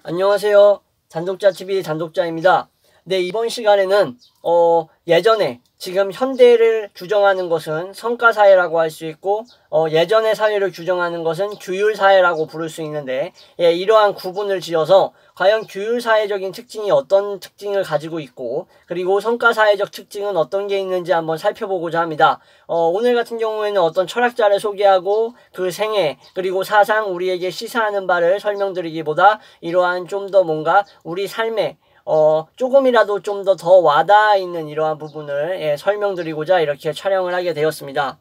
안녕하세요. 단독자TV 단독자입니다. 네, 이번 시간에는 예전에 지금 현대를 규정하는 것은 성과사회라고 할 수 있고 예전의 사회를 규정하는 것은 규율사회라고 부를 수 있는데 이러한 구분을 지어서 과연 규율사회적인 특징이 어떤 특징을 가지고 있고 그리고 성과사회적 특징은 어떤 게 있는지 한번 살펴보고자 합니다. 오늘 같은 경우에는 어떤 철학자를 소개하고 그 생애 그리고 사상 우리에게 시사하는 바를 설명드리기보다 이러한 좀 더 뭔가 우리 삶에 조금이라도 좀 더 와닿아 있는 이러한 부분을 설명드리고자 이렇게 촬영을 하게 되었습니다.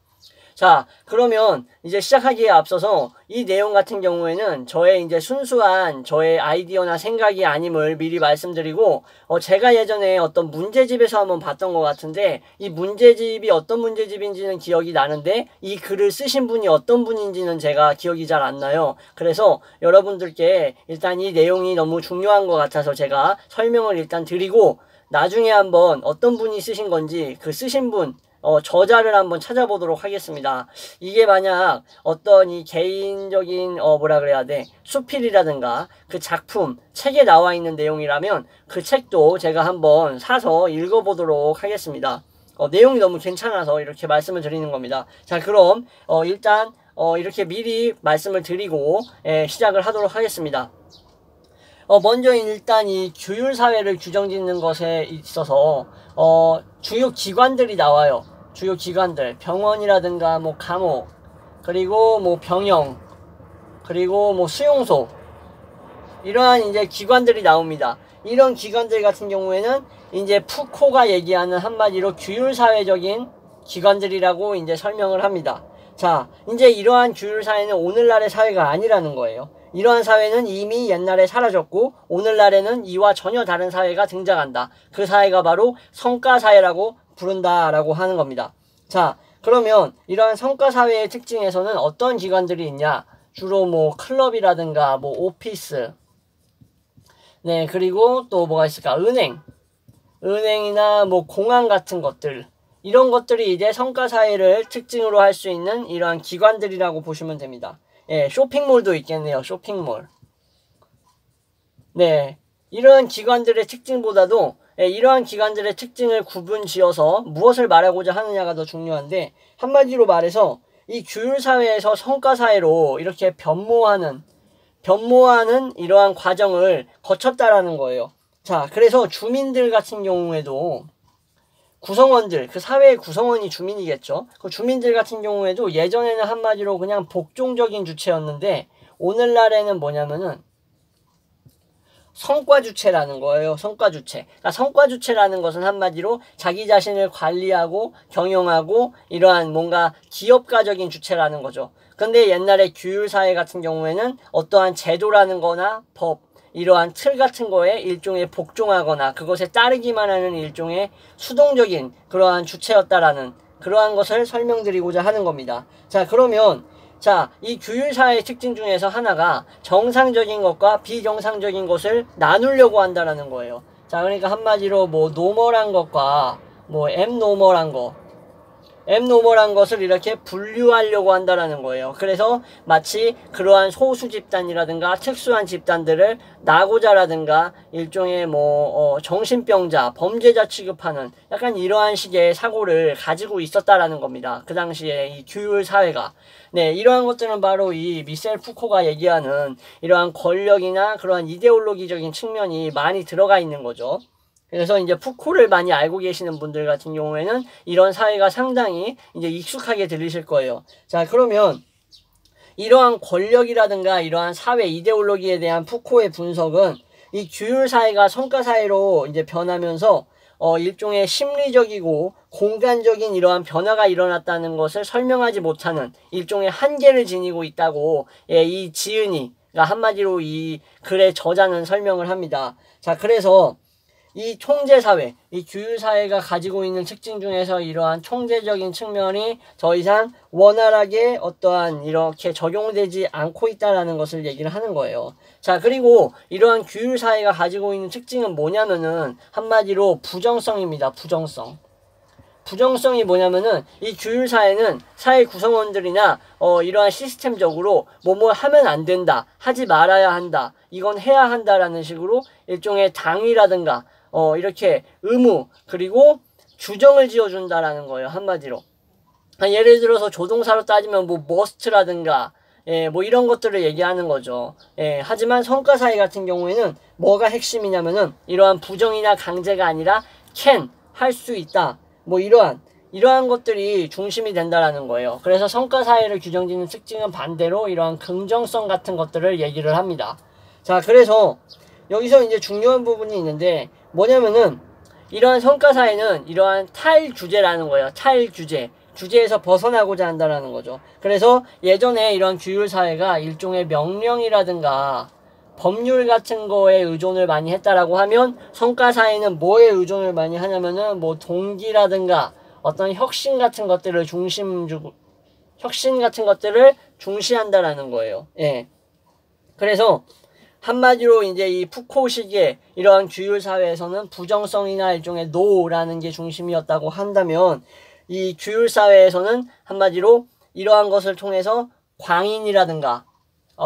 자, 그러면 이제 시작하기에 앞서서 이 내용 같은 경우에는 저의 이제 순수한 저의 아이디어나 생각이 아님을 미리 말씀드리고 제가 예전에 어떤 문제집에서 한번 봤던 것 같은데 이 문제집이 어떤 문제집인지는 기억이 나는데 이 글을 쓰신 분이 어떤 분인지는 제가 기억이 잘 안 나요. 그래서 여러분들께 일단 이 내용이 너무 중요한 것 같아서 제가 설명을 일단 드리고 나중에 한번 어떤 분이 쓰신 건지 그 쓰신 분 저자를 한번 찾아보도록 하겠습니다. 이게 만약 어떤 이 개인적인 뭐라 그래야 돼 수필이라든가 그 작품 책에 나와 있는 내용이라면 그 책도 제가 한번 사서 읽어보도록 하겠습니다. 내용이 너무 괜찮아서 이렇게 말씀을 드리는 겁니다. 자, 그럼 일단 이렇게 미리 말씀을 드리고 시작을 하도록 하겠습니다. 먼저 일단 이 규율사회를 규정짓는 것에 있어서 주요 기관들이 나와요. 주요 기관들, 병원이라든가 뭐 감옥, 그리고 뭐 병영, 그리고 뭐 수용소, 이러한 이제 기관들이 나옵니다. 이런 기관들 같은 경우에는 이제 푸코가 얘기하는 한마디로 규율사회적인 기관들이라고 이제 설명을 합니다. 자, 이제 이러한 규율사회는 오늘날의 사회가 아니라는 거예요. 이러한 사회는 이미 옛날에 사라졌고 오늘날에는 이와 전혀 다른 사회가 등장한다. 그 사회가 바로 성과사회라고 부른다라고 하는 겁니다. 자, 그러면 이러한 성과사회의 특징에서는 어떤 기관들이 있냐? 주로 뭐 클럽이라든가 뭐 오피스, 네, 그리고 또 뭐가 있을까? 은행이나 뭐 공항 같은 것들, 이런 것들이 이제 성과사회를 특징으로 할 수 있는 이러한 기관들이라고 보시면 됩니다. 예, 쇼핑몰도 있겠네요. 쇼핑몰. 네, 이러한 기관들의 특징보다도 이러한 기관들의 특징을 구분 지어서 무엇을 말하고자 하느냐가 더 중요한데 한마디로 말해서 이 규율사회에서 성과사회로 이렇게 변모하는 이러한 과정을 거쳤다라는 거예요. 자, 그래서 주민들 같은 경우에도 구성원들, 그 사회의 구성원이 주민이겠죠. 그 주민들 같은 경우에도 예전에는 한마디로 그냥 복종적인 주체였는데 오늘날에는 뭐냐면은 성과주체라는 거예요. 성과주체. 그러니까 성과주체라는 것은 한마디로 자기 자신을 관리하고 경영하고 이러한 뭔가 기업가적인 주체라는 거죠. 근데 옛날에 규율사회 같은 경우에는 어떠한 제도라는 거나 법, 이러한 틀 같은 거에 일종의 복종하거나 그것에 따르기만 하는 일종의 수동적인 그러한 주체였다라는 그러한 것을 설명드리고자 하는 겁니다. 자, 그러면 이 규율사회의 특징 중에서 하나가 정상적인 것과 비정상적인 것을 나누려고 한다라는 거예요. 자, 그러니까 한마디로 뭐 노멀한 것과 뭐 앱노멀한 것을 이렇게 분류하려고 한다라는 거예요. 그래서 마치 그러한 소수 집단이라든가 특수한 집단들을 나고자라든가 일종의 뭐 정신병자, 범죄자 취급하는 약간 이러한 식의 사고를 가지고 있었다라는 겁니다. 그 당시에 이 규율 사회가. 네, 이러한 것들은 바로 이 미셀 푸코가 얘기하는 이러한 권력이나 그러한 이데올로기적인 측면이 많이 들어가 있는 거죠. 그래서 이제 푸코를 많이 알고 계시는 분들 같은 경우에는 이런 사회가 상당히 이제 익숙하게 들리실 거예요. 자, 그러면 이러한 권력이라든가 이러한 사회 이데올로기에 대한 푸코의 분석은 이 규율 사회가 성과 사회로 이제 변하면서 일종의 심리적이고 공간적인 이러한 변화가 일어났다는 것을 설명하지 못하는 일종의 한계를 지니고 있다고 이 지은이가 한마디로 이 글의 저자는 설명을 합니다. 자, 그래서 이 총재사회, 이 규율사회가 가지고 있는 특징 중에서 이러한 총재적인 측면이 더 이상 원활하게 어떠한 이렇게 적용되지 않고 있다라는 것을 얘기를 하는 거예요. 자, 그리고 이러한 규율사회가 가지고 있는 특징은 뭐냐면은 한마디로 부정성입니다. 부정성. 부정성이 뭐냐면은 이 규율사회는 사회 구성원들이나 이러한 시스템적으로 뭐뭐 하면 안 된다, 하지 말아야 한다, 이건 해야 한다라는 식으로 일종의 당위라든가 이렇게 의무 그리고 규정을 지어준다라는 거예요. 한마디로. 예를 들어서 조동사로 따지면 뭐 must라든가 뭐 이런 것들을 얘기하는 거죠. 하지만 성과사회 같은 경우에는 뭐가 핵심이냐면은 이러한 부정이나 강제가 아니라 can, 할 수 있다. 뭐 이러한 것들이 중심이 된다라는 거예요. 그래서 성과사회를 규정짓는 특징은 반대로 이러한 긍정성 같은 것들을 얘기를 합니다. 자, 그래서 여기서 이제 중요한 부분이 있는데 뭐냐면은 이러한 성과사회는 이러한 탈규제라는 거예요. 탈규제. 규제에서 벗어나고자 한다라는 거죠. 그래서 예전에 이런 규율사회가 일종의 명령이라든가 법률 같은 거에 의존을 많이 했다라고 하면 성과사회는 뭐에 의존을 많이 하냐면은 뭐 동기라든가 어떤 혁신 같은 것들을 중시한다라는 거예요. 그래서 한마디로 이제 이 푸코식의 이러한 규율사회에서는 부정성이나 일종의 노라는 게 중심이었다고 한다면 이 규율사회에서는 한마디로 이러한 것을 통해서 광인이라든가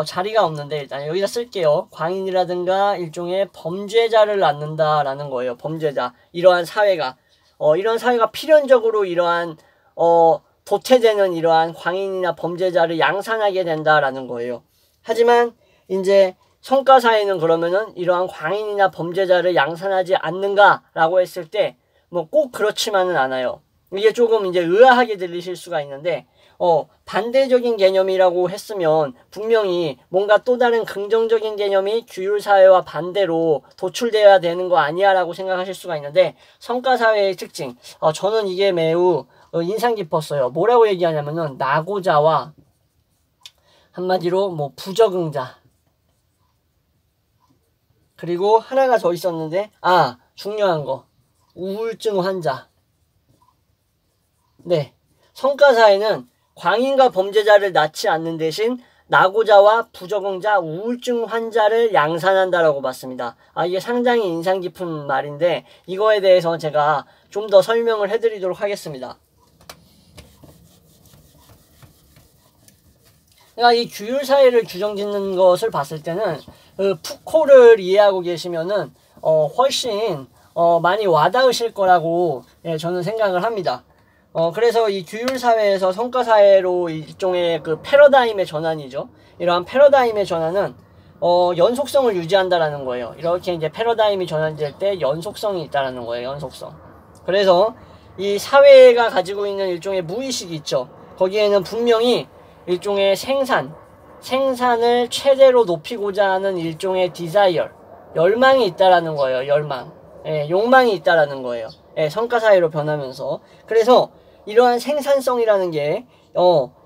자리가 없는데 일단 여기다 쓸게요. 광인이라든가 일종의 범죄자를 낳는다라는 거예요. 범죄자. 이러한 사회가 필연적으로 이러한 도태되는 이러한 광인이나 범죄자를 양산하게 된다라는 거예요. 하지만 이제 성과사회는 그러면은 이러한 광인이나 범죄자를 양산하지 않는가라고 했을 때 뭐 꼭 그렇지만은 않아요. 이게 조금 이제 의아하게 들리실 수가 있는데 반대적인 개념이라고 했으면 분명히 뭔가 또 다른 긍정적인 개념이 규율사회와 반대로 도출되어야 되는 거 아니야 라고 생각하실 수가 있는데 성과사회의 특징 저는 이게 매우 인상 깊었어요. 뭐라고 얘기하냐면은 낙오자와 한마디로 뭐 부적응자 그리고 하나가 더 있었는데 중요한 거 우울증 환자. 네, 성과사회는 광인과 범죄자를 낳지 않는 대신 낙오자와 부적응자, 우울증 환자를 양산한다라고 봤습니다. 이게 상당히 인상 깊은 말인데 이거에 대해서 제가 좀 더 설명을 해드리도록 하겠습니다. 그러니까 이 규율사회를 규정짓는 것을 봤을 때는 푸코를 이해하고 계시면은 훨씬 많이 와닿으실 거라고 저는 생각을 합니다. 그래서 이 규율사회에서 성과사회로 일종의 그 패러다임의 전환이죠. 이러한 패러다임의 전환은, 연속성을 유지한다라는 거예요. 이렇게 이제 패러다임이 전환될 때 연속성이 있다라는 거예요. 연속성. 그래서 이 사회가 가지고 있는 일종의 무의식이 있죠. 거기에는 분명히 일종의 생산을 최대로 높이고자 하는 일종의 desire, 열망이 있다라는 거예요. 욕망이 있다라는 거예요. 성과사회로 변하면서. 그래서 이러한 생산성이라는 게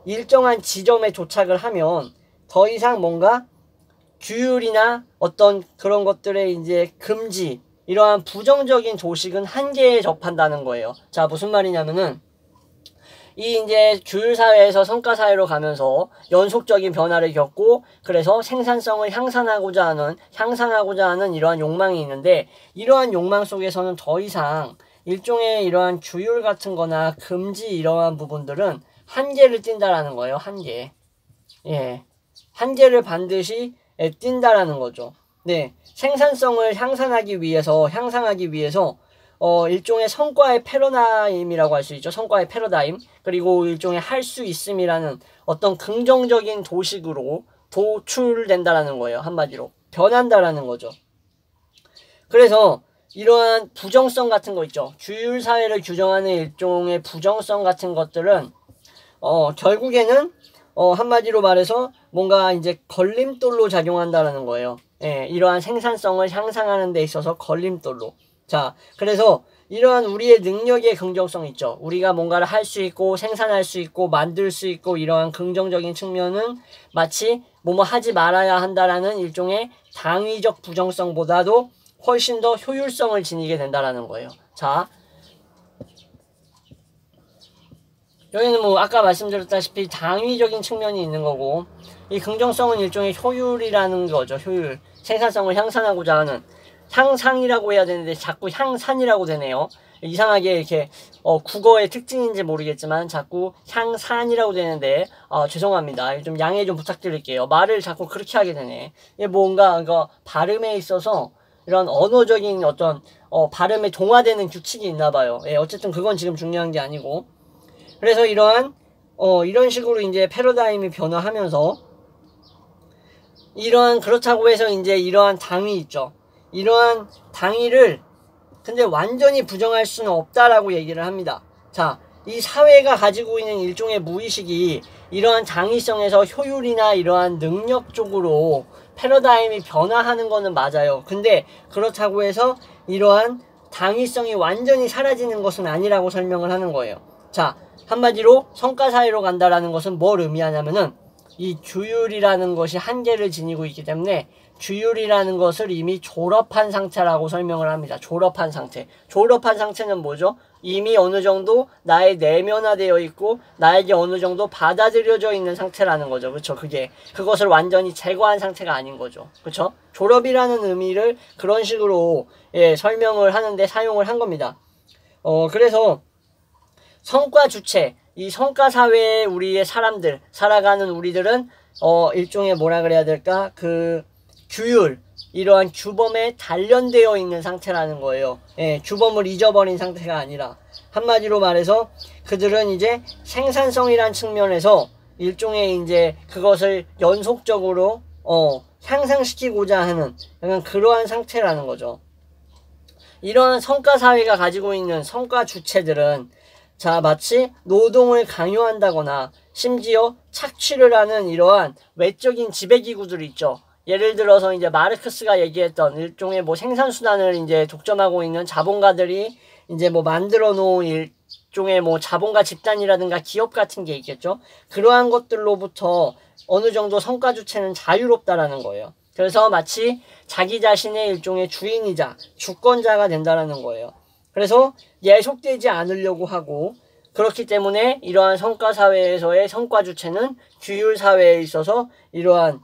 일정한 지점에 도착을 하면 더 이상 뭔가 규율이나 어떤 그런 것들의 이제 금지, 이러한 부정적인 도식은 한계에 접한다는 거예요. 자, 무슨 말이냐면은 이 이제 규율사회에서 성과사회로 가면서 연속적인 변화를 겪고 그래서 생산성을 향상하고자 하는 이러한 욕망이 있는데 이러한 욕망 속에서는 더 이상 일종의 이러한 규율 같은 거나 금지 이러한 부분들은 한계를 띈다라는 거예요. 한계를 반드시 띈다라는 거죠. 네. 생산성을 향상하기 위해서 일종의 성과의 패러다임이라고 할 수 있죠. 성과의 패러다임. 그리고 일종의 할 수 있음이라는 어떤 긍정적인 도식으로 도출된다라는 거예요. 한마디로. 변한다라는 거죠. 그래서 이러한 부정성 같은 거 있죠. 규율사회를 규정하는 일종의 부정성 같은 것들은 결국에는 한마디로 말해서 뭔가 이제 걸림돌로 작용한다라는 거예요. 이러한 생산성을 향상하는 데 있어서 걸림돌로. 자, 그래서 이러한 우리의 능력의 긍정성 있죠. 우리가 뭔가를 할 수 있고 생산할 수 있고 만들 수 있고 이러한 긍정적인 측면은 마치 뭐뭐 하지 말아야 한다라는 일종의 당위적 부정성보다도 훨씬 더 효율성을 지니게 된다라는 거예요. 자, 여기는 뭐 아까 말씀드렸다시피 당위적인 측면이 있는 거고 이 긍정성은 일종의 효율이라는 거죠. 효율. 생산성을 향상하고자 하는 향상이라고 해야 되는데 자꾸 향산이라고 되네요. 이상하게 이렇게 국어의 특징인지 모르겠지만 자꾸 향산이라고 되는데 죄송합니다. 좀 양해 좀 부탁드릴게요. 말을 자꾸 그렇게 하게 되네. 이게 뭔가 발음에 있어서 이런 언어적인 어떤 발음에 동화되는 규칙이 있나 봐요. 예, 어쨌든 그건 지금 중요한 게 아니고. 그래서 이런 식으로 이제 패러다임이 변화하면서 그렇다고 해서 이제 이러한 당위 있죠. 이러한 당위를 근데 완전히 부정할 수는 없다라고 얘기를 합니다. 자, 이 사회가 가지고 있는 일종의 무의식이 이러한 당위성에서 효율이나 이러한 능력 쪽으로 패러다임이 변화하는 거는 맞아요. 근데 그렇다고 해서 이러한 당위성이 완전히 사라지는 것은 아니라고 설명을 하는 거예요. 자, 한마디로 성과사회로 간다라는 것은 뭘 의미하냐면은 이 규율이라는 것이 한계를 지니고 있기 때문에 규율이라는 것을 이미 졸업한 상태라고 설명을 합니다. 졸업한 상태. 졸업한 상태는 뭐죠? 이미 어느 정도 나의 내면화되어 있고 나에게 어느 정도 받아들여져 있는 상태라는 거죠. 그렇죠? 그것을 완전히 제거한 상태가 아닌 거죠. 그렇죠? 졸업이라는 의미를 그런 식으로 설명을 하는데 사용을 한 겁니다. 그래서 성과 주체, 이 성과 사회에 우리의 사람들, 살아가는 우리들은 일종의 뭐라 그래야 될까? 규율, 이러한 규범에 단련되어 있는 상태라는 거예요. 예, 규범을 잊어버린 상태가 아니라 한마디로 말해서 그들은 이제 생산성이란 측면에서 일종의 이제 그것을 연속적으로 향상시키고자 하는 약간 그러한 상태라는 거죠. 이러한 성과 사회가 가지고 있는 성과 주체들은 자, 마치 노동을 강요한다거나 심지어 착취를 하는 이러한 외적인 지배기구들이 있죠. 예를 들어서 이제 마르크스가 얘기했던 일종의 생산수단을 이제 독점하고 있는 자본가들이 이제 만들어 놓은 일종의 자본가 집단이라든가 기업 같은 게 있겠죠. 그러한 것들로부터 어느 정도 성과 주체는 자유롭다라는 거예요. 그래서 마치 자기 자신의 일종의 주인이자 주권자가 된다라는 거예요. 그래서 예속되지 않으려고 하고 그렇기 때문에 이러한 성과사회에서의 성과 주체는 규율사회에 있어서 이러한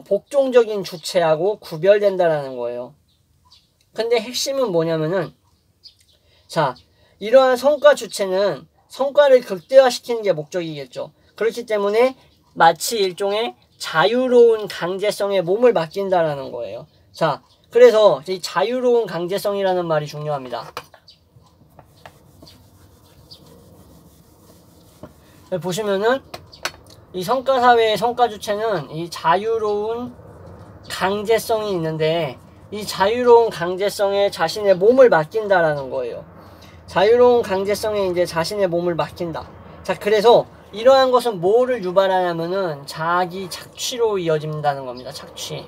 복종적인 주체하고 구별된다라는 거예요. 근데 핵심은 뭐냐면은 자, 이러한 성과 주체는 성과를 극대화시키는 게 목적이겠죠. 그렇기 때문에 마치 일종의 자유로운 강제성에 몸을 맡긴다라는 거예요. 자, 그래서 이 자유로운 강제성이라는 말이 중요합니다. 보시면은 이 성과사회의 성과주체는 이 자유로운 강제성이 있는데 이 자유로운 강제성에 자신의 몸을 맡긴다라는 거예요. 자유로운 강제성에 이제 자신의 몸을 맡긴다. 자, 그래서 이러한 것은 뭐를 유발하냐면은 자기 착취로 이어진다는 겁니다. 착취.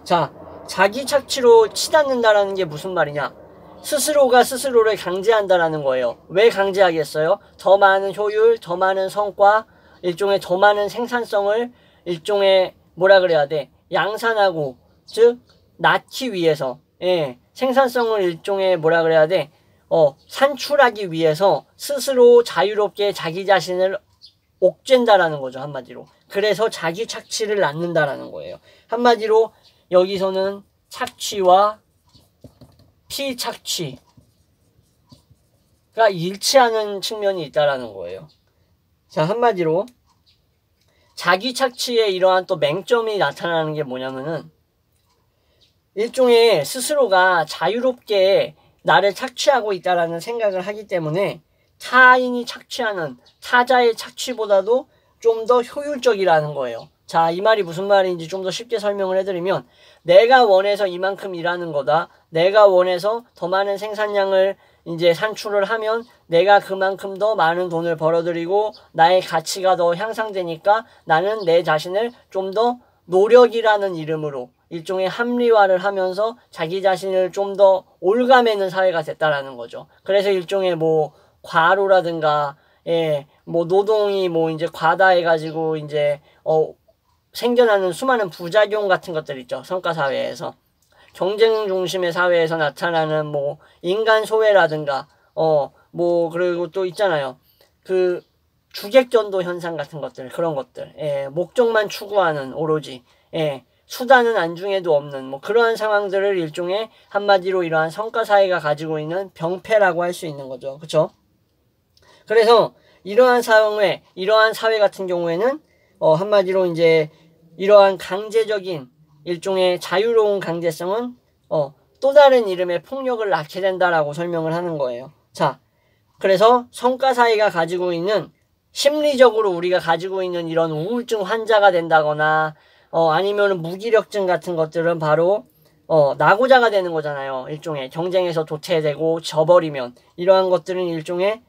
자, 자기 착취로 치닫는다라는 게 무슨 말이냐? 스스로가 스스로를 강제한다라는 거예요. 왜 강제하겠어요? 더 많은 효율, 더 많은 성과, 일종의 더 많은 생산성을 일종의 뭐라 그래야 돼? 양산하고, 즉 낳기 위해서, 생산성을 일종의 뭐라 그래야 돼? 산출하기 위해서 스스로 자유롭게 자기 자신을 옥죄다라는 거죠, 한마디로. 그래서 자기 착취를 낳는다라는 거예요. 한마디로 여기서는 착취와 피착취가 일치하는 측면이 있다라는 거예요. 자, 한마디로 자기 착취에 이러한 또 맹점이 나타나는 게 뭐냐면은 일종의 스스로가 자유롭게 나를 착취하고 있다라는 생각을 하기 때문에 타인이 착취하는 타자의 착취보다도 좀 더 효율적이라는 거예요. 자, 이 말이 무슨 말인지 좀 더 쉽게 설명을 해드리면 내가 원해서 이만큼 일하는 거다. 내가 원해서 더 많은 생산량을 이제 산출을 하면 내가 그만큼 더 많은 돈을 벌어들이고 나의 가치가 더 향상되니까 나는 내 자신을 좀 더 노력이라는 이름으로 일종의 합리화를 하면서 자기 자신을 좀 더 올가매는 사회가 됐다라는 거죠. 그래서 일종의 과로라든가 노동이 이제 과다해가지고 이제 생겨나는 수많은 부작용 같은 것들 있죠. 성과사회에서. 경쟁 중심의 사회에서 나타나는 인간 소외라든가, 그리고 또 있잖아요. 주객전도 현상 같은 것들, 그런 것들. 목적만 추구하는 오로지. 수다는 안중에도 없는 뭐 그러한 상황들을 일종의 한마디로 이러한 성과사회가 가지고 있는 병폐라고 할 수 있는 거죠. 그쵸? 그래서 이러한 상황에, 이러한 사회 같은 경우에는 한마디로 이제 이러한 강제적인 일종의 자유로운 강제성은 또 다른 이름의 폭력을 낳게 된다라고 설명을 하는 거예요. 자, 그래서 성과사회가 가지고 있는 심리적으로 우리가 가지고 있는 이런 우울증 환자가 된다거나 아니면 무기력증 같은 것들은 바로 낙오자가 되는 거잖아요. 일종의 경쟁에서 도태되고 져버리면 이러한 것들은 일종의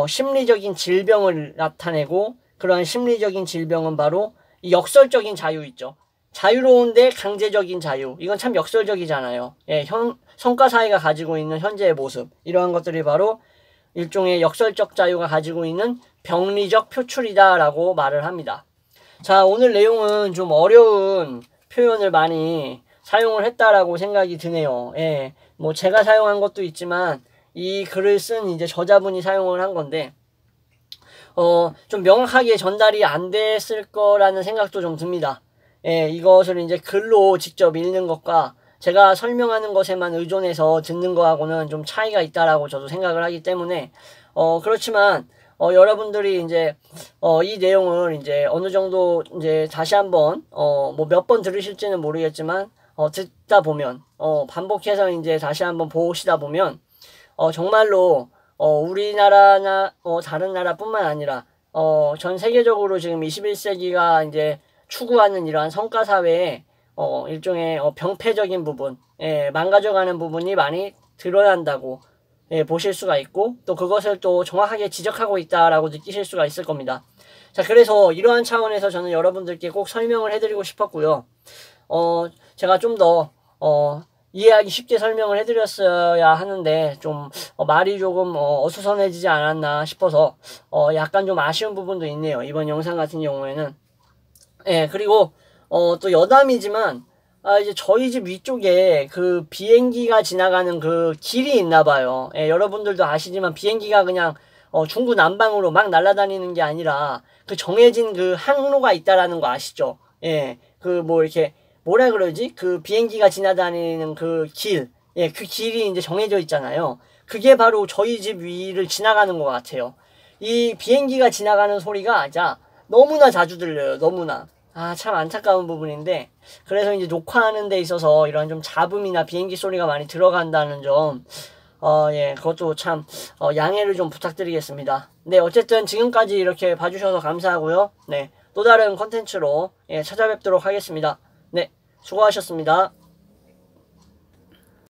심리적인 질병을 나타내고 그러한 심리적인 질병은 바로 이 역설적인 자유 있죠. 자유로운데 강제적인 자유. 이건 참 역설적이잖아요. 예, 성과사회가 가지고 있는 현재의 모습. 이러한 것들이 바로 일종의 역설적 자유가 가지고 있는 병리적 표출이다라고 말을 합니다. 자, 오늘 내용은 좀 어려운 표현을 많이 사용을 했다라고 생각이 드네요. 예, 뭐 제가 사용한 것도 있지만 이 글을 쓴 이제 저자분이 사용을 한 건데 좀 명확하게 전달이 안 됐을 거라는 생각도 좀 듭니다. 예, 이것을 이제 글로 직접 읽는 것과 제가 설명하는 것에만 의존해서 듣는 거하고는 좀 차이가 있다라고 저도 생각을 하기 때문에 그렇지만 여러분들이 이제 이 내용을 이제 어느 정도 이제 다시 한번 뭐 몇 번 들으실지는 모르겠지만 듣다 보면 반복해서 이제 다시 한번 보시다 보면 정말로 우리나라나 다른 나라뿐만 아니라 전 세계적으로 지금 21세기가 이제 추구하는 이러한 성과 사회에 일종의 병폐적인 부분, 망가져가는 부분이 많이 드러난다고 보실 수가 있고 또 그것을 또 정확하게 지적하고 있다라고 느끼실 수가 있을 겁니다. 자, 그래서 이러한 차원에서 저는 여러분들께 꼭 설명을 해드리고 싶었고요. 제가 좀 더 이해하기 쉽게 설명을 해드렸어야 하는데 좀 말이 조금 어수선해지지 않았나 싶어서 약간 좀 아쉬운 부분도 있네요. 이번 영상 같은 경우에는. 예, 그리고 또 여담이지만 이제 저희 집 위쪽에 그 비행기가 지나가는 그 길이 있나 봐요. 예, 여러분들도 아시지만 비행기가 그냥 중구난방으로 막 날아다니는 게 아니라 그 정해진 그 항로가 있다라는 거 아시죠? 예, 그 뭐 이렇게 뭐라 그러지? 그 비행기가 지나다니는 그 길, 예, 그 길이 이제 정해져 있잖아요. 그게 바로 저희 집 위를 지나가는 것 같아요. 이 비행기가 지나가는 소리가 자 너무나 자주 들려요. 너무나. 참 안타까운 부분인데 그래서 이제 녹화하는 데 있어서 이런 좀 잡음이나 비행기 소리가 많이 들어간다는 점 예, 그것도 참 양해를 좀 부탁드리겠습니다. 네, 어쨌든 지금까지 이렇게 봐주셔서 감사하고요. 네, 또 다른 컨텐츠로 찾아뵙도록 하겠습니다. 네, 수고하셨습니다.